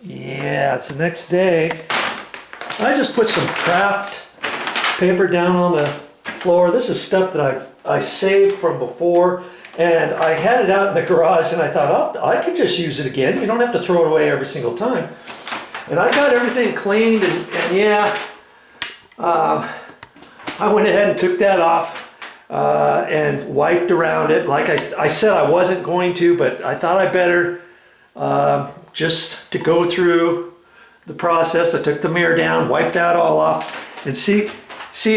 Yeah, it's the next day. I just put some craft paper down on the floor. This is stuff that I saved from before, and I had it out in the garage, and I thought, oh, I could just use it again. You don't have to throw it away every single time. And I got everything cleaned, and yeah, I went ahead and took that off and wiped around it. Like I said I wasn't going to, but I thought I better just to go through the process. I took the mirror down, wiped that all off, and see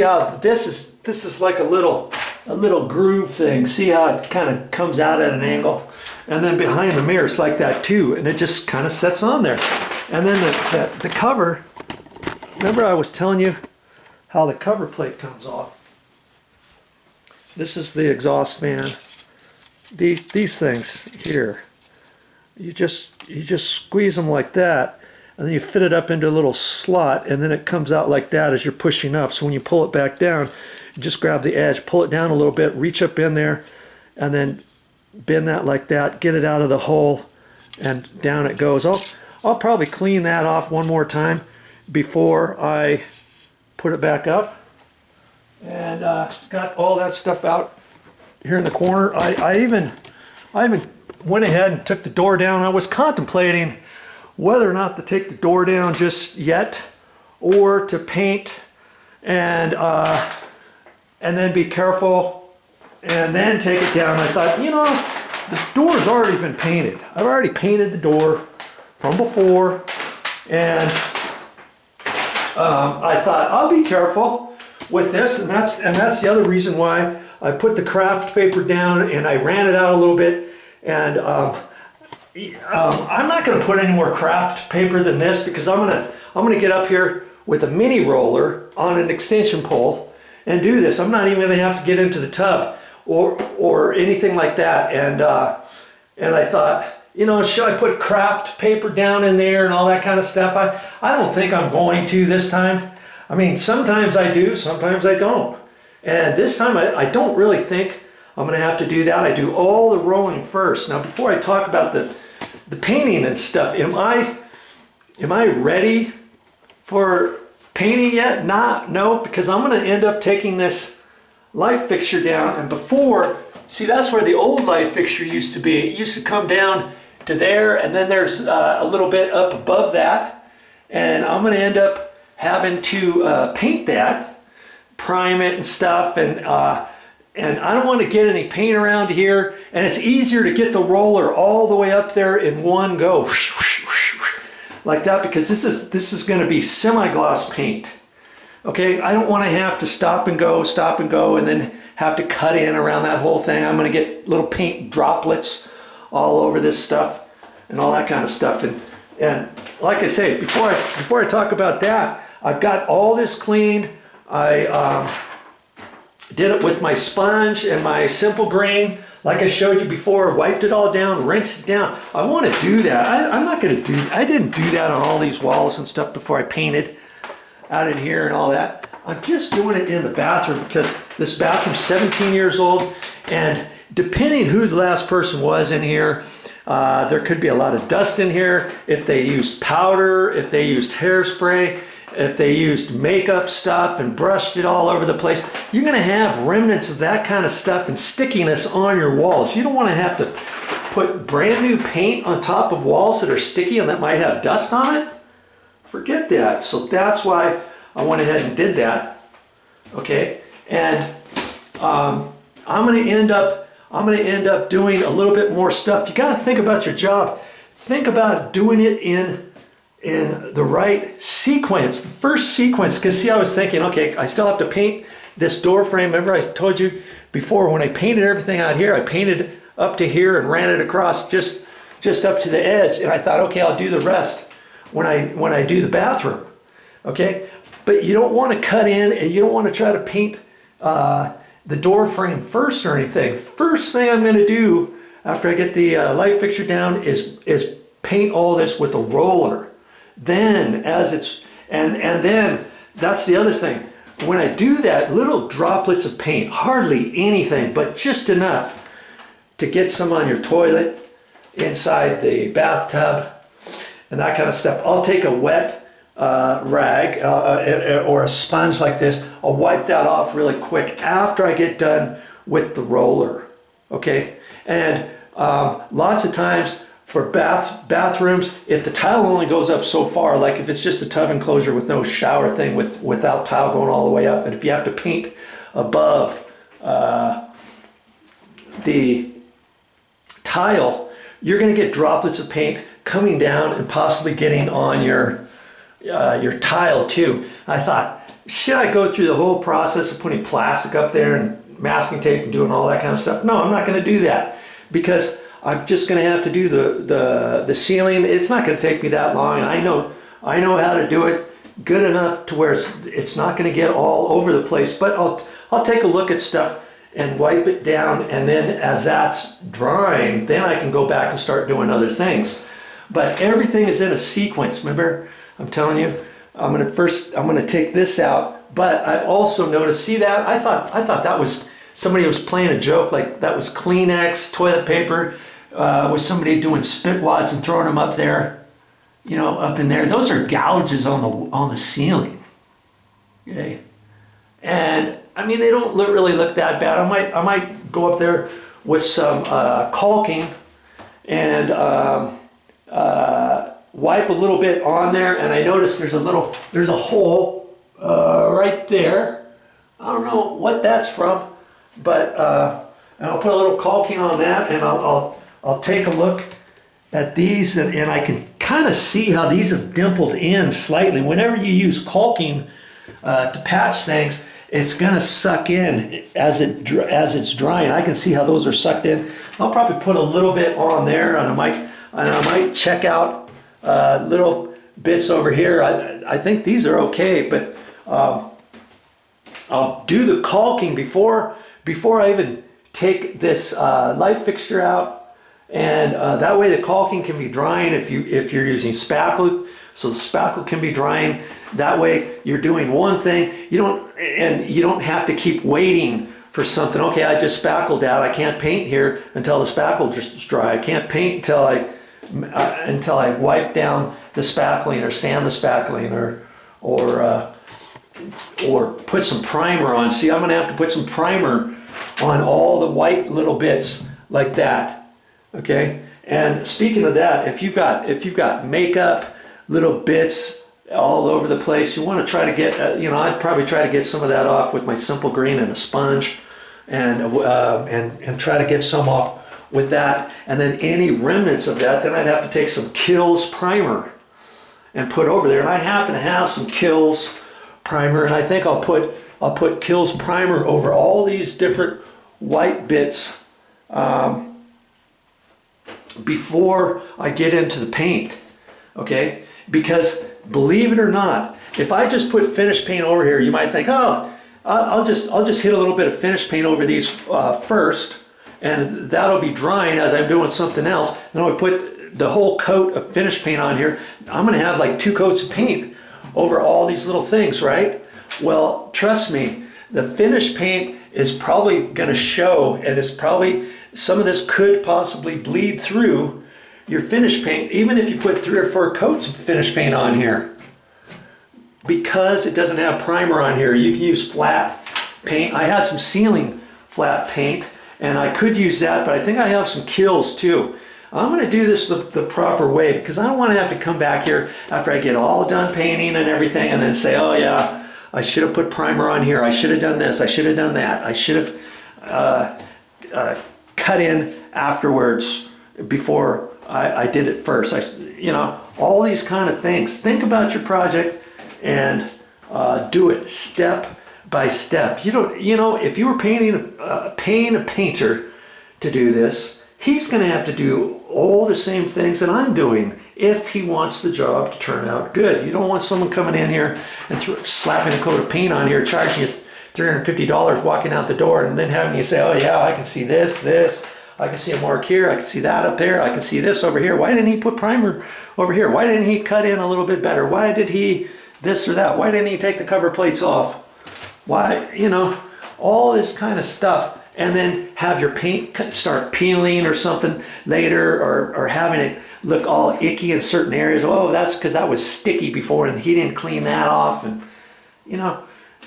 how this is like a little groove thing. See how it kind of comes out at an angle, and then behind the mirror it's like that too, and it just kind of sets on there. And then the cover, remember I was telling you how the cover plate comes off. This is the exhaust fan. These things here, you just squeeze them like that, and then you fit it up into a little slot, and then it comes out like that as you're pushing up. So when you pull it back down, you just grab the edge, pull it down a little bit, reach up in there, and then bend that like that, get it out of the hole, and down it goes. I'll probably clean that off one more time before I put it back up. And got all that stuff out here in the corner. I even went ahead and took the door down. I was contemplating whether or not to take the door down just yet, or to paint and then be careful and then take it down. I thought, you know, the door's already been painted. I've already painted the door from before, and I thought I'll be careful with this, and that's the other reason why I put the craft paper down and I ran it out a little bit. And I'm not going to put any more craft paper than this, because I'm gonna get up here with a mini roller on an extension pole and do this. I'm not even going to have to get into the tub or anything like that. And I thought, you know, should I put craft paper down in there and all that kind of stuff? I don't think I'm going to this time. I mean, sometimes I do, sometimes I don't. And this time I don't really think I'm going to have to do that. I do all the rolling first. Now, before I talk about the painting and stuff, am I ready for painting yet? No, because I'm going to end up taking this light fixture down. And before, see, that's where the old light fixture used to be. It used to come down to there, and then there's a little bit up above that. And I'm going to end up having to paint that, prime it and stuff, and I don't want to get any paint around here. And it's easier to get the roller all the way up there in one go, like that, because this is going to be semi-gloss paint. Okay, I don't want to have to stop and go, and then have to cut in around that whole thing. I'm going to get little paint droplets all over this stuff and all that kind of stuff. And like I say, before I talk about that, I've got all this cleaned. I did it with my sponge and my simple grain, like I showed you before. Wiped it all down, rinsed it down. I want to do that. I didn't do that on all these walls and stuff before I painted out in here and all that. I'm just doing it in the bathroom, because this bathroom's 17 years old, and depending who the last person was in here, there could be a lot of dust in here. If they used powder, if they used hairspray, if they used makeup stuff and brushed it all over the place, you're going to have remnants of that kind of stuff and stickiness on your walls. You don't want to have to put brand new paint on top of walls that are sticky and that might have dust on it. Forget that. So that's why I went ahead and did that. Okay, and I'm going to end up doing a little bit more stuff. You got to think about your job. Think about doing it in the right sequence, the first sequence. Because see, I was thinking, okay, I still have to paint this door frame. Remember I told you before, when I painted everything out here, I painted up to here and ran it across just up to the edge. And I thought, okay, I'll do the rest when I do the bathroom. Okay, but you don't want to cut in, and you don't want to try to paint the door frame first or anything. First thing I'm going to do after I get the light fixture down is paint all this with a roller. Then and then that's the other thing. When I do that, little droplets of paint, hardly anything, but just enough to get some on your toilet, inside the bathtub, and that kind of stuff. I'll take a wet rag or a sponge like this. I'll wipe that off really quick after I get done with the roller, okay? And lots of times for bathrooms, if the tile only goes up so far, like if it's just a tub enclosure with no shower thing without tile going all the way up, and if you have to paint above the tile, you're going to get droplets of paint coming down and possibly getting on your tile too. I thought, should I go through the whole process of putting plastic up there and masking tape and doing all that kind of stuff? No, I'm not going to do that, because I'm just going to have to do the ceiling. It's not going to take me that long, and I know how to do it good enough to where it's not going to get all over the place. But I'll take a look at stuff and wipe it down, and then as that's drying, then I can go back and start doing other things. But everything is in a sequence. Remember, I'm telling you, I'm gonna take this out. But I also noticed, see that? I thought that was somebody was playing a joke, like that was Kleenex, toilet paper, was somebody doing spit wads and throwing them up there, you know, up in there. Those are gouges on the ceiling. Okay, and I mean, they don't really look that bad. I might go up there with some caulking and wipe a little bit on there. And I noticed there's a hole right there. I don't know what that's from, but and I'll put a little caulking on that, and I'll take a look at these, and I can kind of see how these have dimpled in slightly. Whenever you use caulking to patch things, it's gonna suck in as it's drying. I can see how those are sucked in. I'll probably put a little bit on there, and I might check out little bits over here. I think these are okay, but I'll do the caulking before I even take this light fixture out, and that way the caulking can be drying if you're using spackle, so the spackle can be drying. That way you're doing one thing, you don't have to keep waiting for something. Okay, I just spackled out, I can't paint here until the spackle is dry. I can't paint until I wipe down the spackling or sand the spackling or put some primer on. See, I'm gonna have to put some primer on all the white little bits like that. Okay, and speaking of that, if you've got makeup, little bits all over the place, you want to try to get, I'd probably try to get some of that off with my simple green and a sponge, and try to get some off with that. And then any remnants of that, then I'd have to take some Kills primer and put over there. And I happen to have some Kills primer, and I think I'll put Kills primer over all these different white bits before I get into the paint. Okay, because believe it or not, if I just put finish paint over here, you might think, oh, I'll just hit a little bit of finish paint over these first, and that'll be drying as I'm doing something else. Then I put the whole coat of finish paint on here. I'm gonna have like 2 coats of paint over all these little things, right? Well, trust me, the finish paint is probably gonna show, and it's probably, some of this could possibly bleed through your finish paint, even if you put 3 or 4 coats of finish paint on here. Because it doesn't have primer on here, you can use flat paint. I had some ceiling flat paint, and I could use that, but I think I have some Kills too. I'm gonna do this the proper way, because I don't wanna have to come back here after I get all done painting and everything and then say, oh yeah, I should have put primer on here, I should have done this, I should have done that, I should have cut in afterwards before I did it first. All these kind of things. Think about your project and do it step by step. If you were paying a painter to do this, he's going to have to do all the same things that I'm doing if he wants the job to turn out good. You don't want someone coming in here and slapping a coat of paint on here, charging you $350 walking out the door, and then having you say, oh yeah, I can see this, I can see a mark here, I can see that up there, I can see this over here. Why didn't he put primer over here? Why didn't he cut in a little bit better? Why did he this or that? Why didn't he take the cover plates off? Why, all this kind of stuff. And then have your paint start peeling or something later, or having it look all icky in certain areas. Oh, that's because that was sticky before and he didn't clean that off. And you know,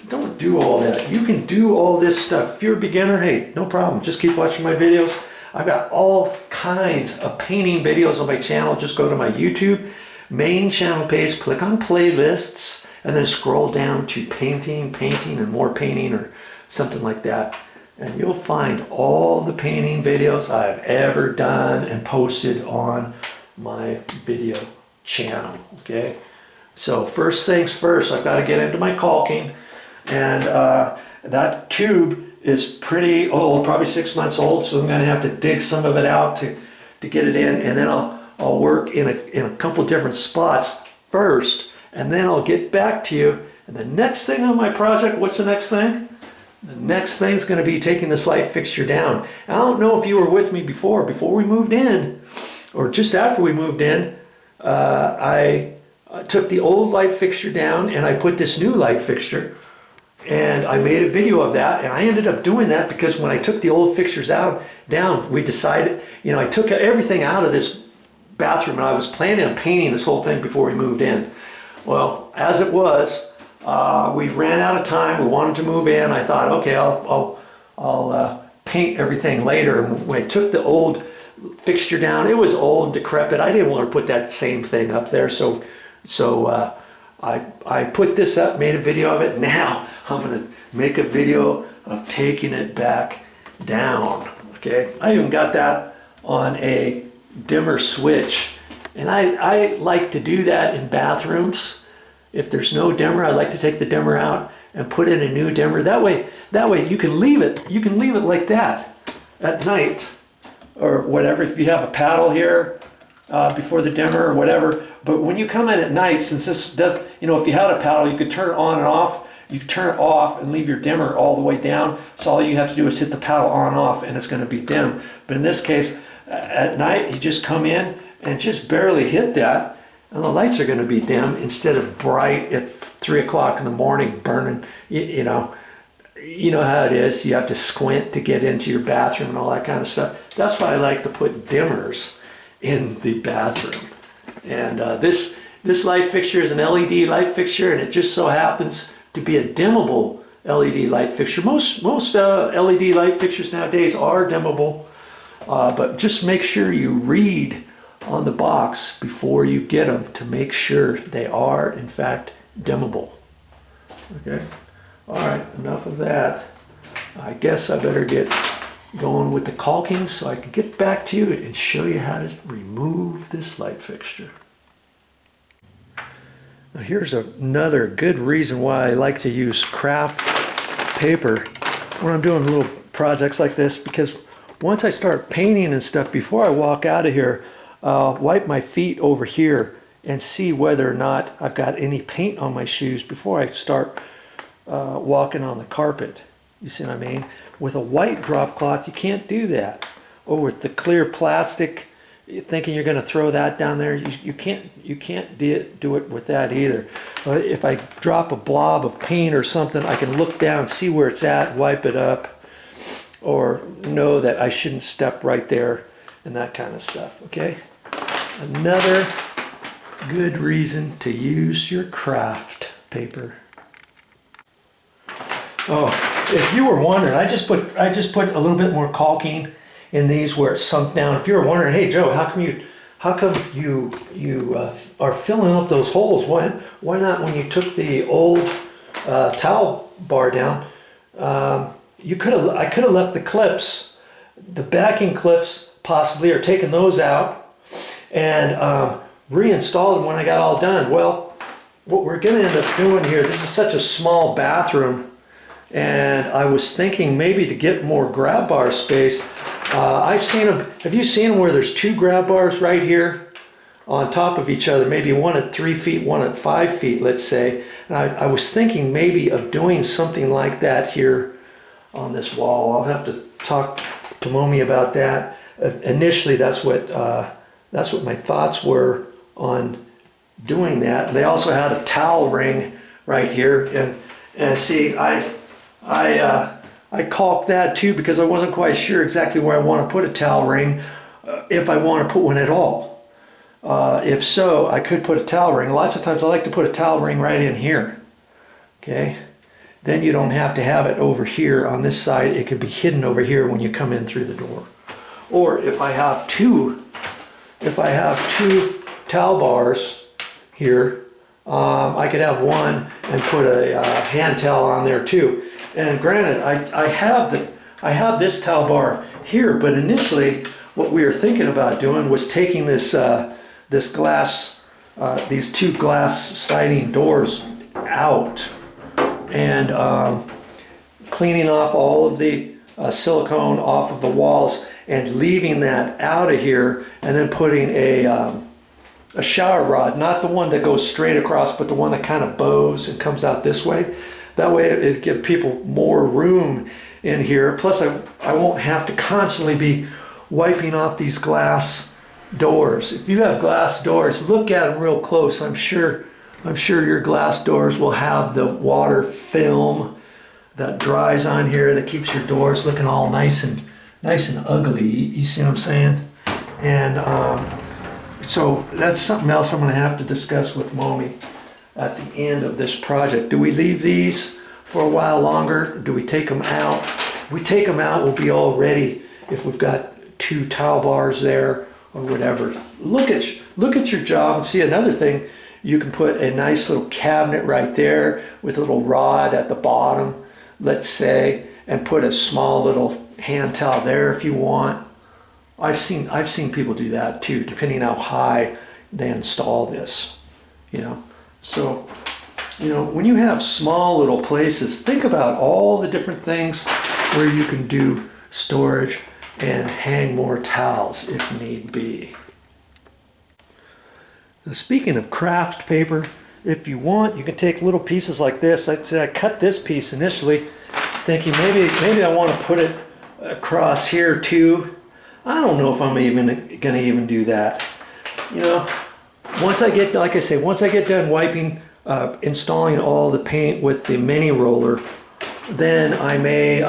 don't do all that. You can do all this stuff. If you're a beginner, hey, no problem. Just keep watching my videos. I've got all kinds of painting videos on my channel. Just go to my YouTube main channel page, click on playlists, and then scroll down to painting, and more painting, or something like that. And you'll find all the painting videos I've ever done and posted on my video channel, okay? So first things first, I've got to get into my caulking, and that tube is pretty old, probably 6 months old, so I'm going to have to dig some of it out to get it in, and then I'll work in a couple different spots first, and then I'll get back to you. And the next thing on my project, what's the next thing? The next thing is going to be taking this light fixture down. I don't know if you were with me before we moved in, or just after we moved in, I took the old light fixture down and I put this new light fixture, and I made a video of that. And I ended up doing that because when I took the old fixtures down, we decided, you know, I took everything out of this bathroom and I was planning on painting this whole thing before we moved in. Well, as it was, we ran out of time. We wanted to move in. I thought, okay, I'll paint everything later. And when I took the old fixture down, it was old and decrepit. I didn't want to put that same thing up there, so I put this up, made a video of it. Now I'm going to make a video of taking it back down. Okay, I even got that on a dimmer switch, and I like to do that in bathrooms. If there's no dimmer, I like to take the dimmer out and put in a new dimmer. That way you can leave it. You can leave it like that at night or whatever. If you have a paddle here before the dimmer or whatever. But when you come in at night, since this does, you know, if you had a paddle, you could turn it on and off. You can turn it off and leave your dimmer all the way down. So all you have to do is hit the paddle on and off, and it's going to be dim. But in this case, at night, you just come in and just barely hit that, and the lights are going to be dim instead of bright at 3 o'clock in the morning burning. You know how it is. You have to squint to get into your bathroom and all that kind of stuff. That's why I like to put dimmers in the bathroom. And this light fixture is an LED light fixture, and it just so happens to be a dimmable LED light fixture. Most LED light fixtures nowadays are dimmable, but just make sure you read on the box before you get them to make sure they are in fact dimmable. Okay, all right, enough of that. I guess I better get going with the caulking so I can get back to you and show you how to remove this light fixture. Now here's another good reason why I like to use craft paper when I'm doing little projects like this, because once I start painting and stuff, before I walk out of here, I'll wipe my feet over here and see whether or not I've got any paint on my shoes before I start walking on the carpet. You see what I mean? With a white drop cloth, you can't do that. Or with the clear plastic, thinking you're going to throw that down there, you can't do it with that either. If I drop a blob of paint or something, I can look down, see where it's at, wipe it up, or know that I shouldn't step right there and that kind of stuff. Okay, another good reason to use your craft paper. Oh, if you were wondering, I just put a little bit more caulking in these where it's sunk down. If you were wondering, hey Joe, how come you are filling up those holes? Why not when you took the old towel bar down? I could have left the clips, the backing clips possibly, or taken those out and reinstalled them when I got all done. Well, what we're going to end up doing here, this is such a small bathroom, and I was thinking maybe to get more grab bar space. I've seen them. Have you seen them where there's two grab bars right here on top of each other? Maybe one at 3 feet, one at 5 feet, let's say. And I was thinking maybe of doing something like that here on this wall. I'll have to talk to Mommy about that. Initially, that's what my thoughts were on doing that. They also had a towel ring right here, and see, I caulked that too because I wasn't quite sure exactly where I want to put a towel ring, if I want to put one at all. If so, I could put a towel ring. Lots of times I like to put a towel ring right in here. Okay, then you don't have to have it over here on this side. It could be hidden over here when you come in through the door. Or if I have two towel bars here, I could have one and put a hand towel on there too. And granted, I have this towel bar here, but initially what we were thinking about doing was taking this this glass, these two glass sliding doors out and cleaning off all of the silicone off of the walls and leaving that out of here, and then putting a shower rod, not the one that goes straight across, but the one that kind of bows and comes out this way. That way it gives people more room in here. Plus I won't have to constantly be wiping off these glass doors. If you have glass doors, look at them real close. I'm sure your glass doors will have the water film that dries on here that keeps your doors looking all nice and ugly. You see what I'm saying? And so that's something else I'm going to have to discuss with Mommy at the end of this project. Do we leave these for a while longer? Do we take them out? If we take them out, we'll be all ready if we've got two towel bars there or whatever. Look at your job and see another thing. You can put a nice little cabinet right there with a little rod at the bottom, let's say, and put a small little hand towel there if you want. I've seen people do that too, depending how high they install this, you know. So, you know, when you have small little places, think about all the different things where you can do storage and hang more towels if need be. So speaking of craft paper, if you want, you can take little pieces like this. I'd say I cut this piece initially, thinking maybe I want to put it across here too. I don't know if I'm even gonna even do that. You know, once I get, like I say, once I get done wiping, installing all the paint with the mini roller, then I may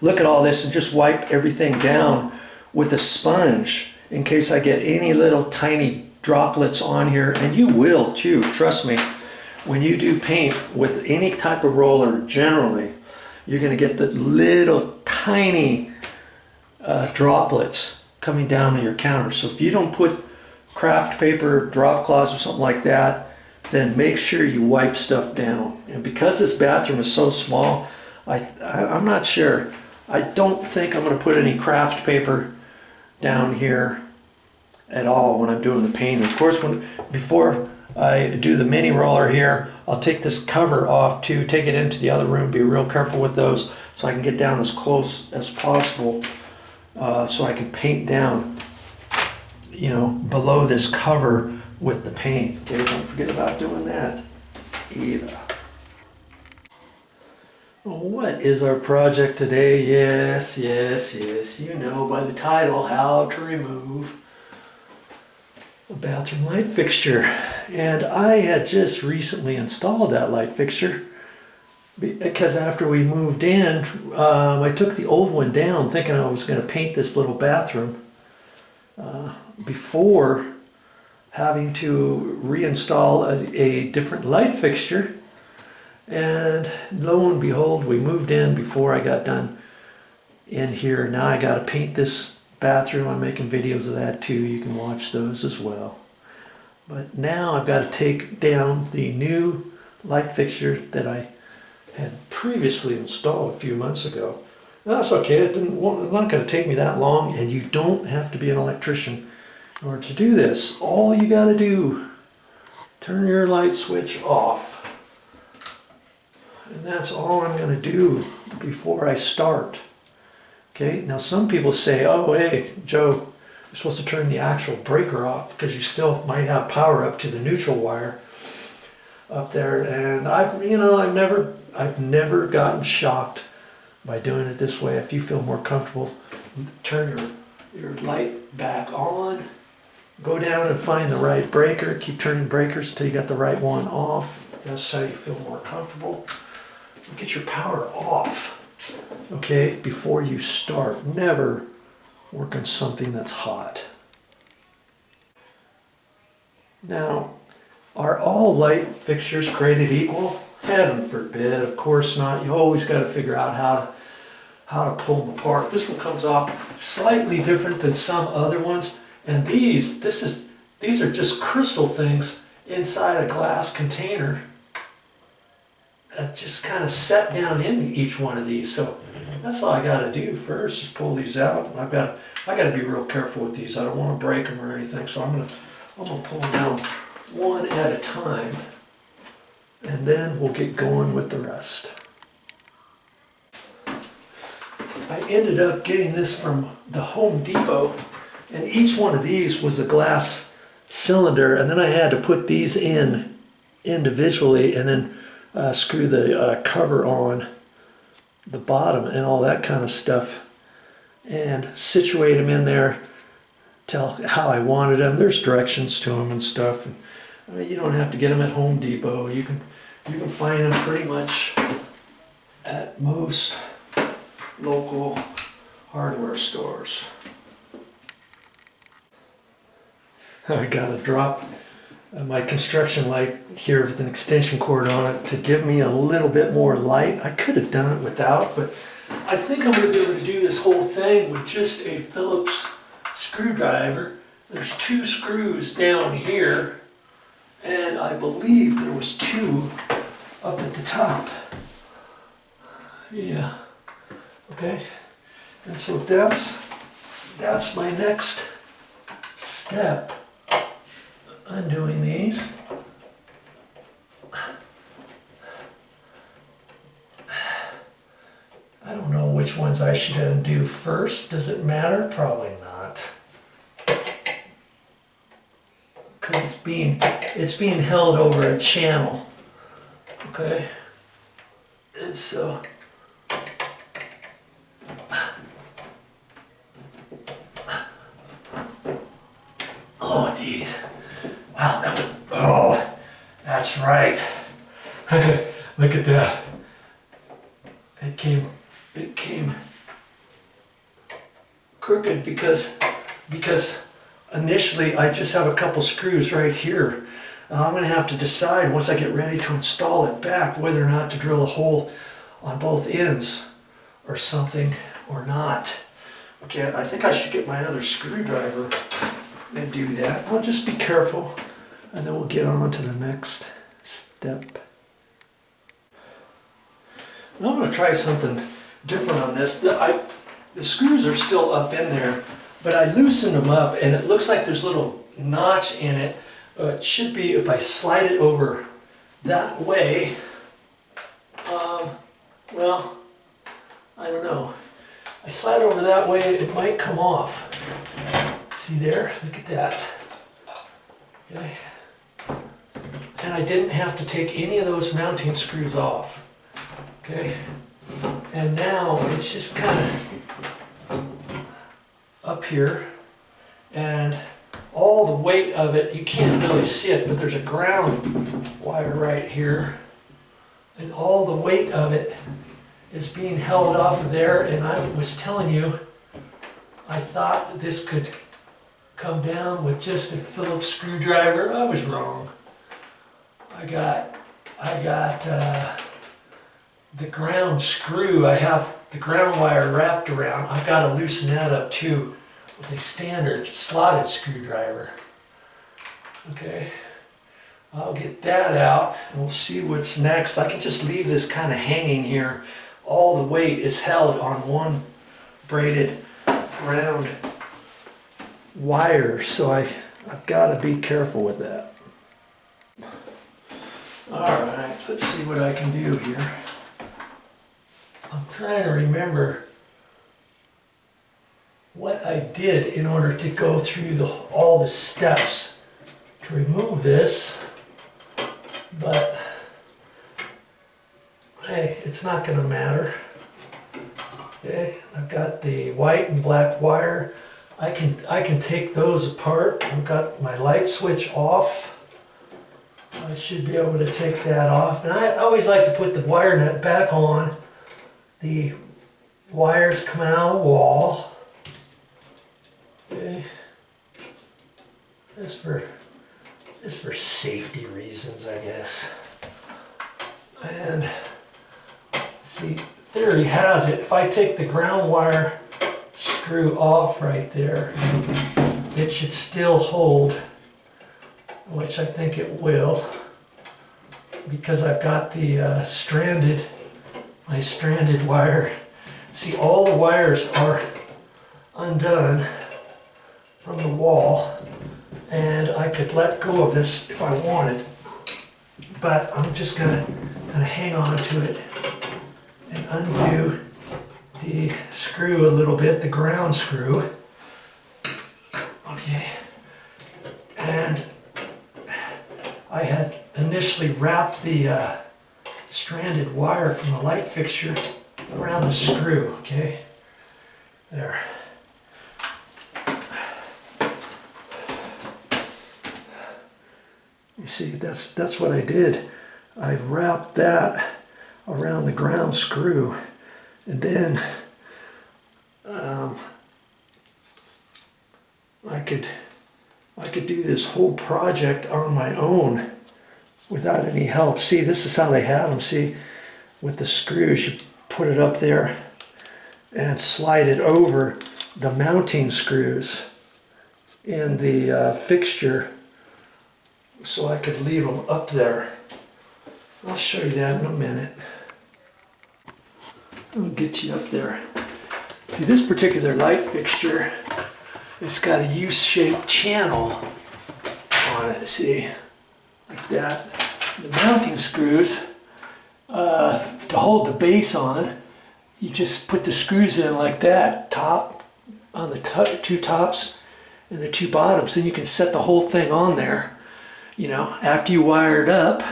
look at all this and just wipe everything down with a sponge in case I get any little tiny droplets on here. And you will too, trust me. When you do paint with any type of roller, generally, you're gonna get the little tiny droplets coming down on your counter. So if you don't put craft paper, drop cloths or something like that, then make sure you wipe stuff down. And because this bathroom is so small, I'm not sure. I don't think I'm going to put any craft paper down here at all when I'm doing the painting. Of course, before I do the mini roller here, I'll take this cover off too, take it into the other room, be real careful with those so I can get down as close as possible. So I can paint down, you know, below this cover with the paint. Okay, don't forget about doing that either. What is our project today? Yes, you know by the title, how to remove a bathroom light fixture. And I had just recently installed that light fixture because after we moved in, I took the old one down thinking I was going to paint this little bathroom before having to reinstall a different light fixture. And lo and behold, we moved in before I got done in here. Now I got to paint this bathroom. I'm making videos of that too. You can watch those as well. But now I've got to take down the new light fixture that I had previously installed a few months ago. Now, that's okay, it's not going to take me that long, and you don't have to be an electrician in order to do this. All you got to do, turn your light switch off. And that's all I'm going to do before I start. Okay, now some people say, oh hey, Joe, you're supposed to turn the actual breaker off because you still might have power up to the neutral wire up there. And I've never gotten shocked by doing it this way. If you feel more comfortable, turn your light back on, go down and find the right breaker, keep turning breakers until you got the right one off. That's how you feel more comfortable. Get your power off, okay, before you start. Never work on something that's hot. Now, are all light fixtures created equal? Heaven forbid, of course not. You always got to figure out how to pull them apart. This one comes off slightly different than some other ones, and these are just crystal things inside a glass container that just kind of set down in each one of these. So that's all I got to do first is pull these out. I got to be real careful with these. I don't want to break them or anything, so I'm gonna pull them out one at a time, and then we'll get going with the rest. I ended up getting this from the Home Depot, and each one of these was a glass cylinder, and then I had to put these in individually and then screw the cover on the bottom and all that kind of stuff and situate them in there, tell how I wanted them. There's directions to them and stuff. And, I mean, you don't have to get them at Home Depot. You can find them pretty much at most local hardware stores. I got to drop my construction light here with an extension cord on it to give me a little bit more light. I could have done it without, but I think I'm going to be able to do this whole thing with just a Phillips screwdriver. There's 2 screws down here, and I believe there was 2 up at the top. Yeah. Okay. And so that's my next step. Undoing these. I don't know which ones I should undo first. Does it matter? Probably not. Because it's being held over a channel. Okay? And so oh, geez. Wow. Oh, that's right. Look at that. It came crooked because initially I just have a couple screws right here. I'm going to have to decide once I get ready to install it back whether or not to drill a hole on both ends or something or not. Okay, I think I should get my other screwdriver and do that. I'll just be careful, and then we'll get on to the next step. I'm going to try something different on this. The screws are still up in there, but I loosened them up, and it looks like there's a little notch in it. It should be if I slide it over that way. Well, I don't know. I slide it over that way, it might come off. See there? Look at that. Okay. And I didn't have to take any of those mounting screws off. Okay. And now it's just kind of up here, and all the weight of it, you can't really see it, but there's a ground wire right here, and all the weight of it is being held off of there. And I was telling you, I thought this could come down with just a Phillips screwdriver. I was wrong. I got the ground screw. I have the ground wire wrapped around. I've got to loosen that up too with a standard slotted screwdriver. Okay, I'll get that out and we'll see what's next. I can just leave this kind of hanging here. All the weight is held on one braided ground wire, so I've got to be careful with that. Alright, let's see what I can do here. I'm trying to remember what I did in order to go through all the steps to remove this, but hey, it's not going to matter. Okay, I've got the white and black wire. I can take those apart. I've got my light switch off. I should be able to take that off. And I always like to put the wire nut back on. The wires come out of the wall. Okay. Just for just for safety reasons, I guess. And see, there he has it. If I take the ground wire screw off right there, it should still hold, which I think it will, because I've got the my stranded wire. See, all the wires are undone from the wall, and I could let go of this if I wanted, but I'm just gonna kind of hang on to it and undo the screw a little bit, the ground screw. Okay, and I had initially wrapped the stranded wire from the light fixture around the screw. Okay, there. You see, that's what I did. I wrapped that around the ground screw, and then I could do this whole project on my own without any help. See, this is how they have them. See, with the screws, you put it up there and slide it over the mounting screws in the fixture, so I could leave them up there. I'll show you that in a minute. I'll get you up there. See, this particular light fixture, it's got a U-shaped channel on it, see, like that. The mounting screws, to hold the base on, you just put the screws in like that, top on the two tops and the two bottoms, and you can set the whole thing on there, you know, after you wire it up,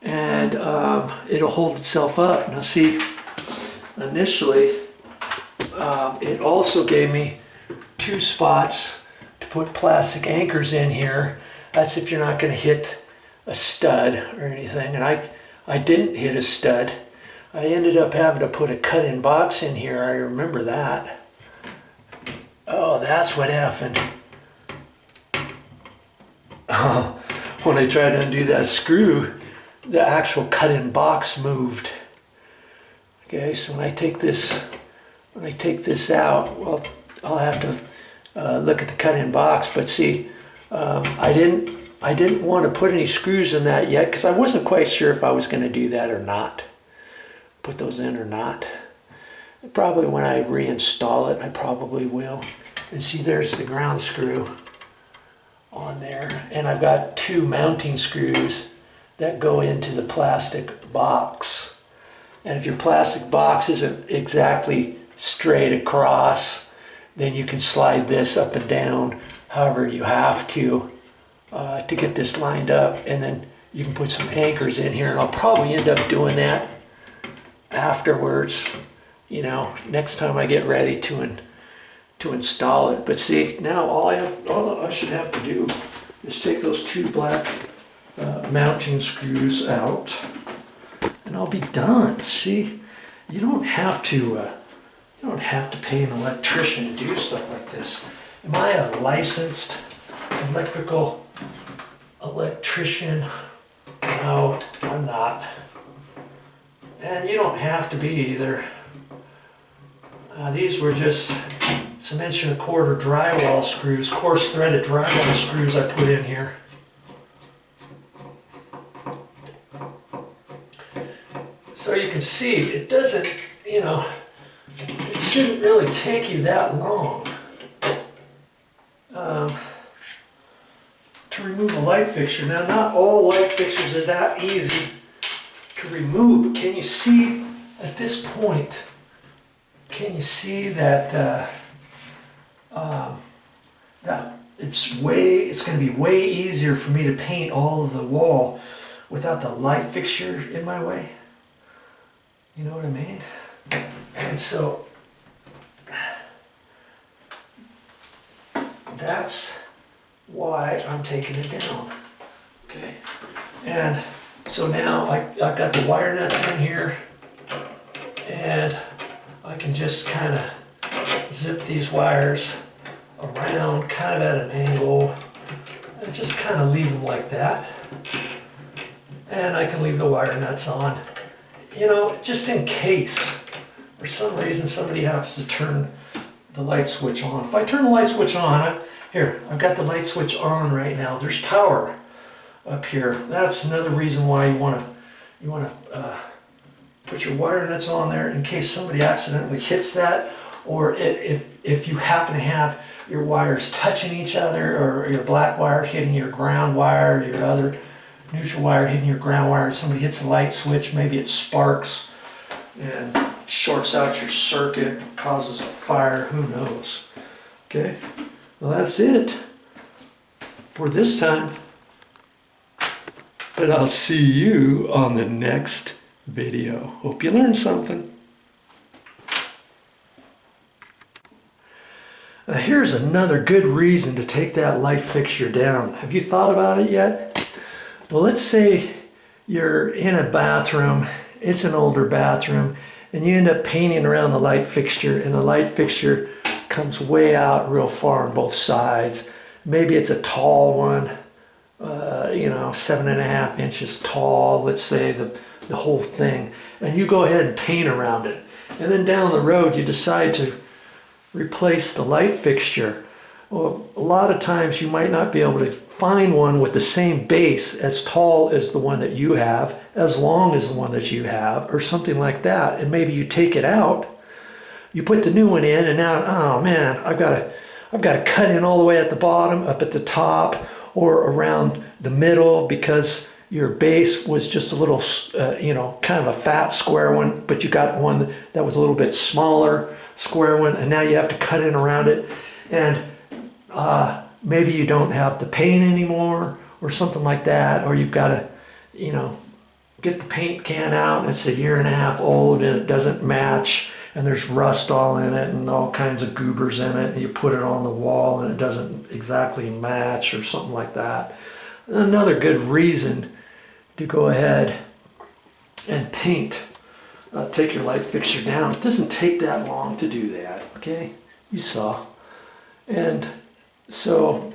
and it'll hold itself up. Now see, initially it also gave me 2 spots to put plastic anchors in here. That's if you're not going to hit a stud or anything, and I didn't hit a stud. I ended up having to put a cut-in box in here. I remember that. Oh, that's what happened. When I tried to undo that screw, the actual cut-in box moved. Okay, so when I take this out, well, I'll have to look at the cut-in box. But see, I didn't want to put any screws in that yet because I wasn't quite sure if I was going to do that or not. Put those in or not. Probably when I reinstall it, I probably will. And see, there's the ground screw on there, and I've got 2 mounting screws that go into the plastic box. And if your plastic box isn't exactly straight across, then you can slide this up and down however you have to get this lined up, and then you can put some anchors in here, and I'll probably end up doing that afterwards, you know, next time I get ready to install it. But see, now all I should have to do is take those 2 black mounting screws out, and I'll be done. See, you don't have to pay an electrician to do stuff like this. Am I a licensed electrical electrician? No, I'm not. And you don't have to be either. These were just some 1.25" drywall screws, coarse threaded drywall screws I put in here. So you can see, it doesn't, you know, it shouldn't really take you that long to remove a light fixture. Now, not all light fixtures are that easy to remove, but can you see at this point, can you see that that it's going to be way easier for me to paint all of the wall without the light fixture in my way? You know what I mean? And so that's why I'm taking it down. Okay, and so now I've got the wire nuts in here, and I can just kind of zip these wires around kind of at an angle, And just kind of leave them like that. And I can leave the wire nuts on, you know, just in case for some reason somebody happens to turn the light switch on. If I turn the light switch on, I've got the light switch on right now. There's power up here. That's another reason why you want to put your wire nuts on there in case somebody accidentally hits that, or if you happen to have your wires touching each other, or your black wire hitting your ground wire, your other neutral wire hitting your ground wire, somebody hits the light switch, maybe it sparks and shorts out your circuit, causes a fire, who knows. Okay, well that's it for this time, but I'll see you on the next video. Hope you learned something. Now here's another good reason to take that light fixture down. Have you thought about it yet? Well, let's say you're in a bathroom, it's an older bathroom, and you end up painting around the light fixture, and the light fixture comes way out real far on both sides. Maybe it's a tall one, you know, 7.5 inches tall, let's say the whole thing, and you go ahead and paint around it. And then down the road you decide to replace the light fixture. Well, a lot of times you might not be able to find one with the same base as tall as the one that you have, as long as the one that you have, or something like that. And maybe you take it out, you put the new one in, and now, oh man, I've got to cut in all the way at the bottom, up at the top, or around the middle, because your base was just a little, you know, kind of a fat square one, but you got one that was a little bit smaller square one, and now you have to cut in around it. And maybe you don't have the paint anymore, or something like that, or you've got to, you know, get the paint can out, and it's 1.5 years old, and it doesn't match, and there's rust all in it, and all kinds of goobers in it, and you put it on the wall, and it doesn't exactly match, or something like that. Another good reason to go ahead and paint. Take your light fixture down. It doesn't take that long to do that, okay? You saw. And so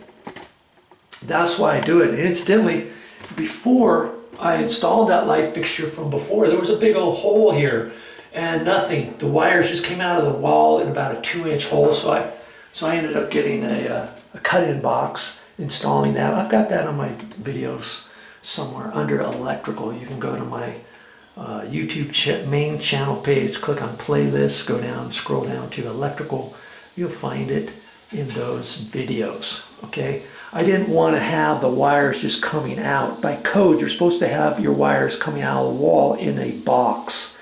that's why I do it. And incidentally, before I installed that light fixture from before, there was a big old hole here and nothing. The wires just came out of the wall in about a 2-inch hole. So I ended up getting a cut-in box, installing that. I've got that on my videos somewhere under electrical. You can go to my YouTube main channel page, click on playlists, go down, scroll down to electrical. You'll find it in those videos, okay? I didn't want to have the wires just coming out. By code, you're supposed to have your wires coming out of the wall in a box.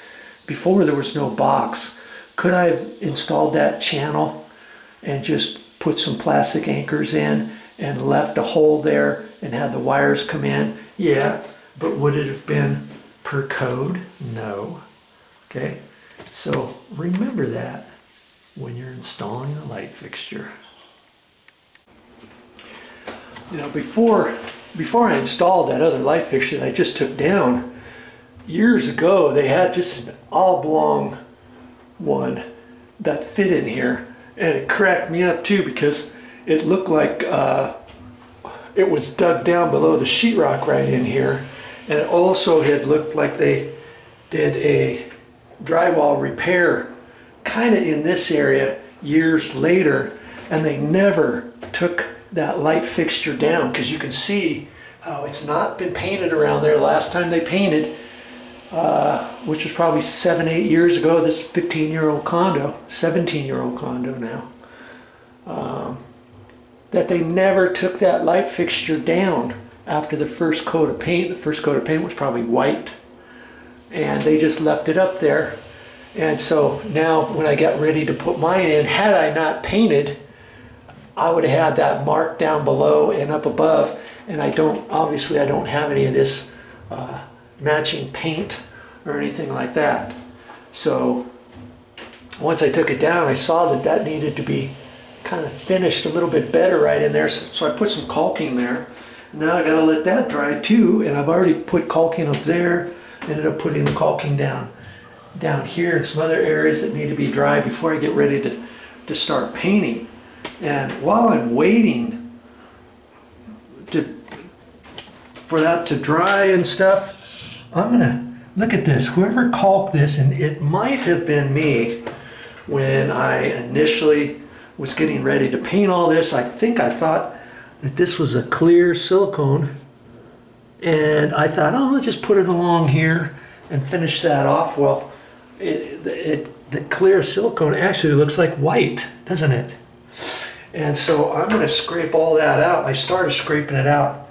Before there was no box. Could I have installed that channel and just put some plastic anchors in and left a hole there and had the wires come in? Yeah, but would it have been per code? No. Okay, so remember that when you're installing a light fixture. You know, before I installed that other light fixture that I just took down, years ago they had just an oblong one that fit in here, and it cracked me up too, because it looked like it was dug down below the sheetrock right in here. And it also had looked like they did a drywall repair kind of in this area years later, and they never took that light fixture down, because you can see how it's not been painted around there. Last time they painted, which was probably 7-8 years ago, this 15-year-old condo, 17-year-old condo now, that they never took that light fixture down after the first coat of paint. The first coat of paint was probably white, and they just left it up there. And so now when I got ready to put mine in, had I not painted, I would have had that mark down below and up above. And obviously I don't have any of this matching paint or anything like that. So once I took it down, I saw that that needed to be kind of finished a little bit better right in there. So I put some caulking there. Now I gotta let that dry too, and I've already put caulking up there. Ended up putting the caulking down here and some other areas that need to be dry before I get ready to start painting. And while I'm waiting to for that to dry and stuff, I'm gonna, look at this, whoever caulked this, and it might have been me when I initially was getting ready to paint all this. I think I thought that this was a clear silicone, and I thought, oh, I'll just put it along here and finish that off. Well, the clear silicone actually looks like white, doesn't it? And so I'm going to scrape all that out. I started scraping it out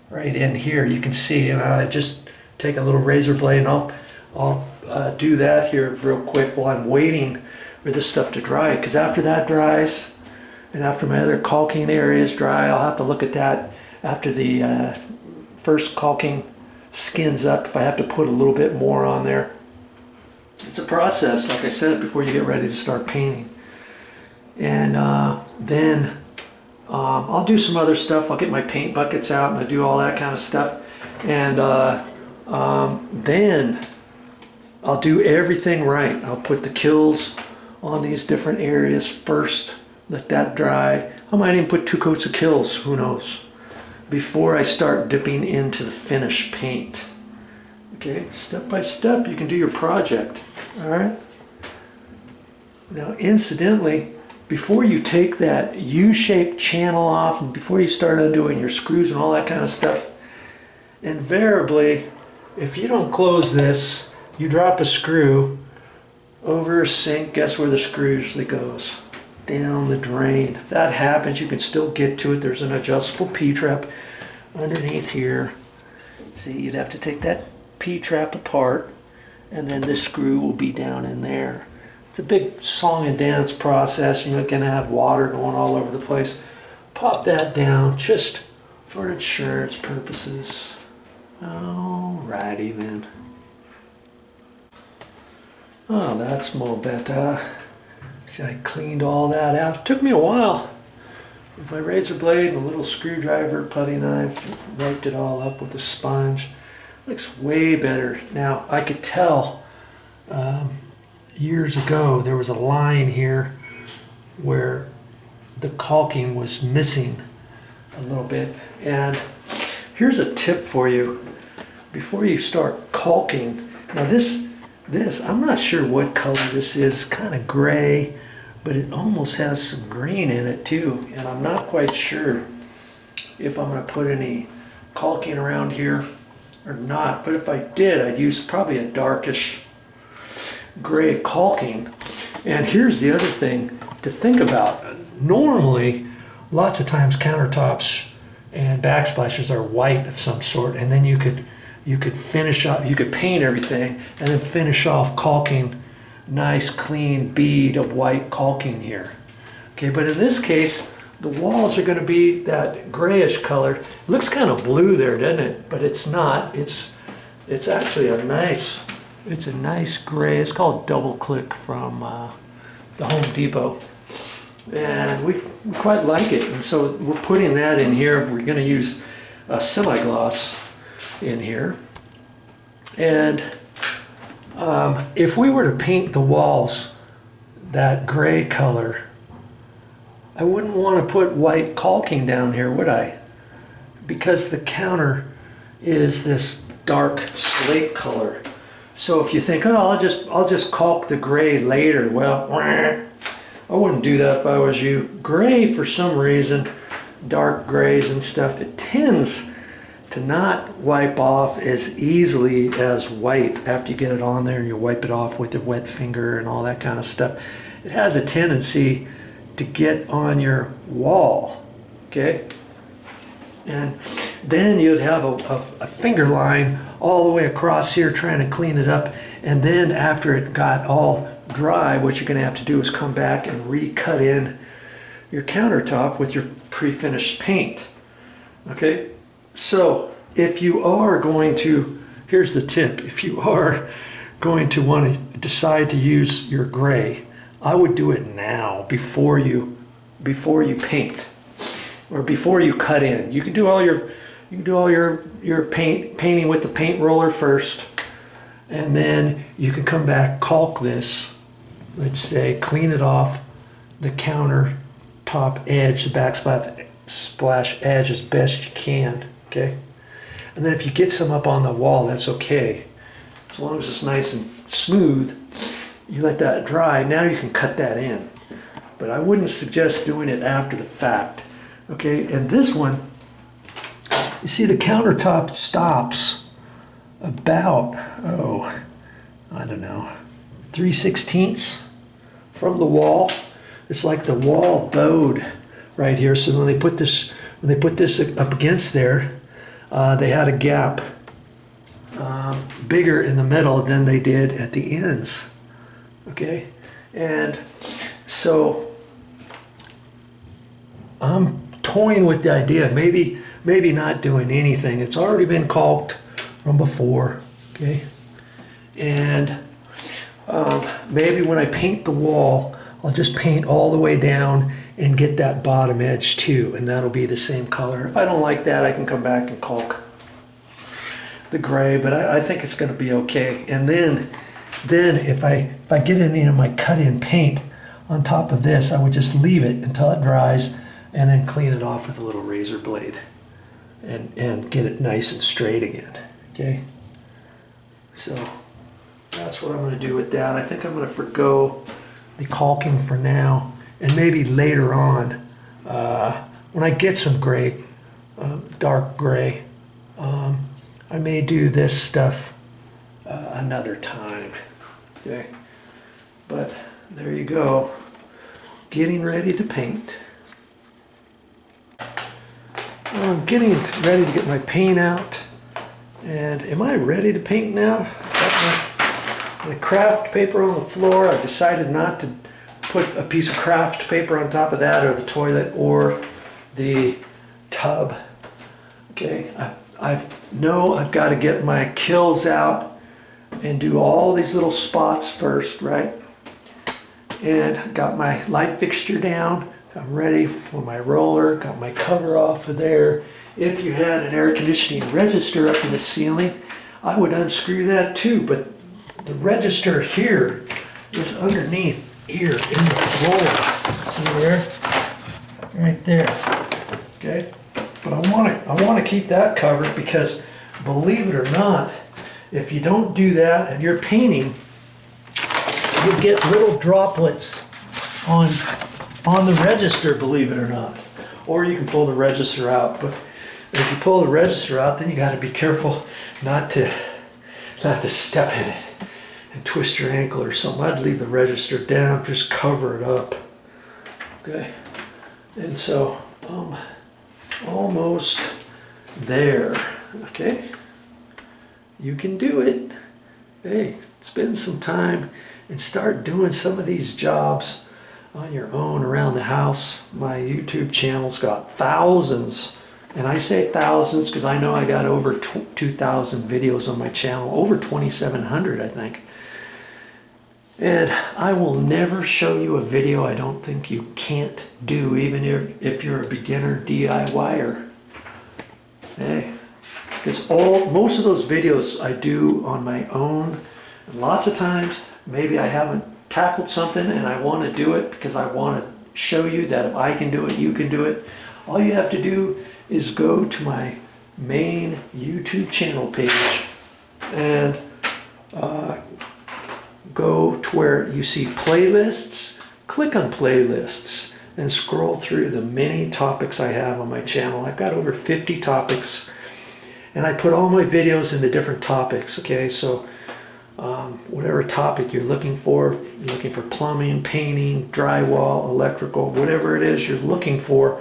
right in here. You can see, and I just take a little razor blade and I'll do that here real quick while I'm waiting for this stuff to dry. Because after that dries, and after my other caulking areas dry, I'll have to look at that after the first caulking skins up, if I have to put a little bit more on there. It's a process, like I said, before you get ready to start painting. And then I'll do some other stuff. I'll get my paint buckets out and I do all that kind of stuff. And then I'll do everything right. I'll put the kills on these different areas first, let that dry. I might even put 2 coats of kills, who knows, before I start dipping into the finished paint. Okay, step by step you can do your project, all right? Now, incidentally, before you take that U-shaped channel off and before you start undoing your screws and all that kind of stuff, invariably, if you don't close this, you drop a screw over a sink, guess where the screw usually goes? Down the drain. If that happens, you can still get to it. There's an adjustable P-trap underneath here. See, you'd have to take that P-trap apart, and then this screw will be down in there. It's a big song and dance process. You're going to have water going all over the place. Pop that down just for insurance purposes. Alrighty then. Oh, that's more better. See, I cleaned all that out. It took me a while. With my razor blade and a little screwdriver, putty knife, wiped it all up with a sponge. Looks way better. Now, I could tell years ago there was a line here where the caulking was missing a little bit. And here's a tip for you. Before you start caulking, now this, I'm not sure what color this is, kind of gray, but it almost has some green in it too. And I'm not quite sure if I'm going to put any caulking around here or not. But if I did, I'd use probably a darkish gray caulking. And here's the other thing to think about. Normally, lots of times countertops and backsplashes are white of some sort, and then you could finish up, you could paint everything and then finish off caulking, nice clean bead of white caulking here. Okay, but in this case, the walls are going to be that grayish color. It looks kind of blue there, doesn't it? But it's not. It's actually a nice gray. It's called Double Click from the Home Depot. And we quite like it. And so we're putting that in here. We're going to use a semi-gloss in here. And if we were to paint the walls that gray color, I wouldn't want to put white caulking down here, would I? Because the counter is this dark slate color. So if you think, oh, I'll just caulk the gray later, well, I wouldn't do that if I was you. Gray, for some reason, dark grays and stuff, it tends to not wipe off as easily as white after you get it on there and you wipe it off with your wet finger and all that kind of stuff. It has a tendency to get on your wall, okay? And then you'd have a finger line all the way across here trying to clean it up. And then after it got all dry, what you're going to have to do is come back and recut in your countertop with your pre-finished paint. Okay, so if you are going to, here's the tip, if you are going to want to decide to use your gray, I would do it now before you paint or before you cut in. You can do all your painting with the paint roller first, and then you can come back, caulk this, let's say, clean it off the countertop edge, the backsplash edge as best you can, okay? And then if you get some up on the wall, that's okay. As long as it's nice and smooth, you let that dry. Now you can cut that in. But I wouldn't suggest doing it after the fact. Okay, and this one, you see the countertop stops about, oh, I don't know, 3/16 from the wall. It's like the wall bowed right here. So when they put this up against there, they had a gap bigger in the middle than they did at the ends. Okay, and so I'm toying with the idea, maybe not doing anything. It's already been caulked from before, okay? And maybe when I paint the wall, I'll just paint all the way down and get that bottom edge too, and that'll be the same color. If I don't like that, I can come back and caulk the gray, but I think it's gonna be okay. And then if I get any of my cut-in paint on top of this, I would just leave it until it dries and then clean it off with a little razor blade and get it nice and straight again, okay? So that's what I'm gonna do with that. I think I'm gonna forgo the caulking for now, and maybe later on, when I get some gray, dark gray, I may do this stuff another time, okay? But there you go, getting ready to paint. I'm getting ready to get my paint out. And am I ready to paint now? Got my craft paper on the floor. I've decided not to put a piece of craft paper on top of that, or the toilet, or the tub. Okay, I know I've got to get my kills out and do all these little spots first, right? And got my light fixture down. I'm ready for my roller, got my cover off of there. If you had an air conditioning register up in the ceiling, I would unscrew that too, but the register here is underneath here in the floor. See there? Right there. Okay? But I want to keep that covered because, believe it or not, if you don't do that and you're painting, you get little droplets on the register, believe it or not. Or you can pull the register out, but if you pull the register out, then you got to be careful not to step in it and twist your ankle or something. I'd leave the register down, just cover it up. Okay, and so almost there. Okay, you can do it. Hey, spend some time and start doing some of these jobs on your own around the house. My YouTube channel's got thousands, and I say thousands because I know I got over 2,000 videos on my channel, over 2,700 I think. And I will never show you a video I don't think you can't do, even if you're a beginner DIYer. Hey, because most of those videos I do on my own, and lots of times maybe I haven't tackled something and I want to do it because I want to show you that if I can do it, you can do it. All you have to do is go to my main YouTube channel page and go to where you see playlists, click on playlists and scroll through the many topics I have on my channel. I've got over 50 topics and I put all my videos into different topics, okay? So whatever topic you're looking for plumbing, painting, drywall, electrical, whatever it is you're looking for,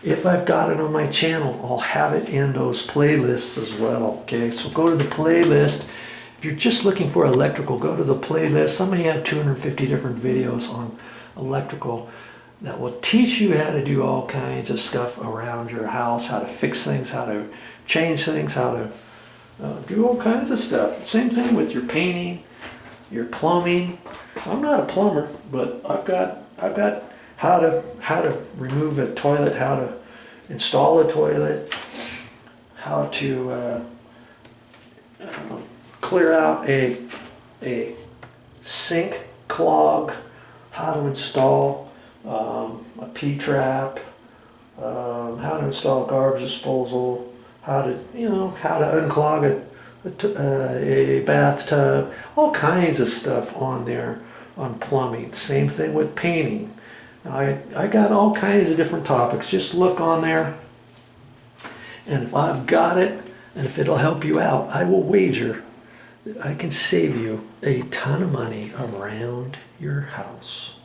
if I've got it on my channel, I'll have it in those playlists as well, okay? So go to the playlist. If you're just looking for electrical, go to the playlist. I may have 250 different videos on electrical that will teach you how to do all kinds of stuff around your house, how to fix things, how to change things, how to do all kinds of stuff. Same thing with your painting, your plumbing. I'm not a plumber, but I've got how to remove a toilet, how to install a toilet, how to clear out a sink clog, how to install a P-trap, how to install garbage disposal, how to unclog a bathtub, all kinds of stuff on there on plumbing. Same thing with painting. I got all kinds of different topics. Just look on there, and if I've got it, and if it'll help you out, I will wager that I can save you a ton of money around your house.